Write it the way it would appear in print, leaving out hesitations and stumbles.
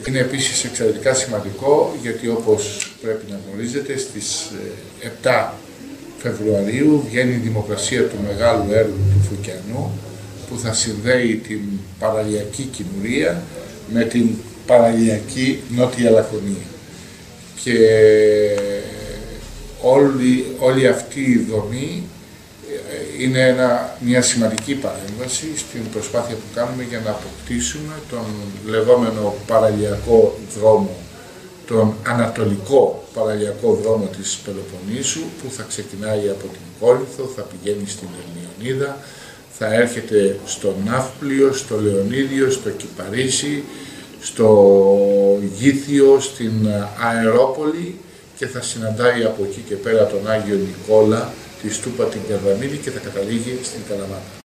Είναι επίσης εξαιρετικά σημαντικό γιατί, όπως πρέπει να γνωρίζετε, στις 7 Φεβρουαρίου βγαίνει η δημοπρασία του μεγάλου έργου του Φωκιανού, που θα συνδέει την παραλιακή Κινουρία με την παραλιακή Νότια Λακωνία. Και όλη αυτή η δομή είναι μια σημαντική παρέμβαση στην προσπάθεια που κάνουμε για να αποκτήσουμε τον λεγόμενο παραλιακό δρόμο, τον ανατολικό παραλιακό δρόμο της Πελοποννήσου, που θα ξεκινάει από την Κόλινθο, θα πηγαίνει στην Ελληνιονίδα, θα έρχεται στο Ναύπλιο, στο Λεωνίδιο, στο Κυπαρίσι, στο Γήθιο, στην Αερόπολη, και θα συναντάει από εκεί και πέρα τον Άγιο Νικόλα, τη Στούπα την Καρδαμίδη, και θα καταλήγει στην Καλαμάτα.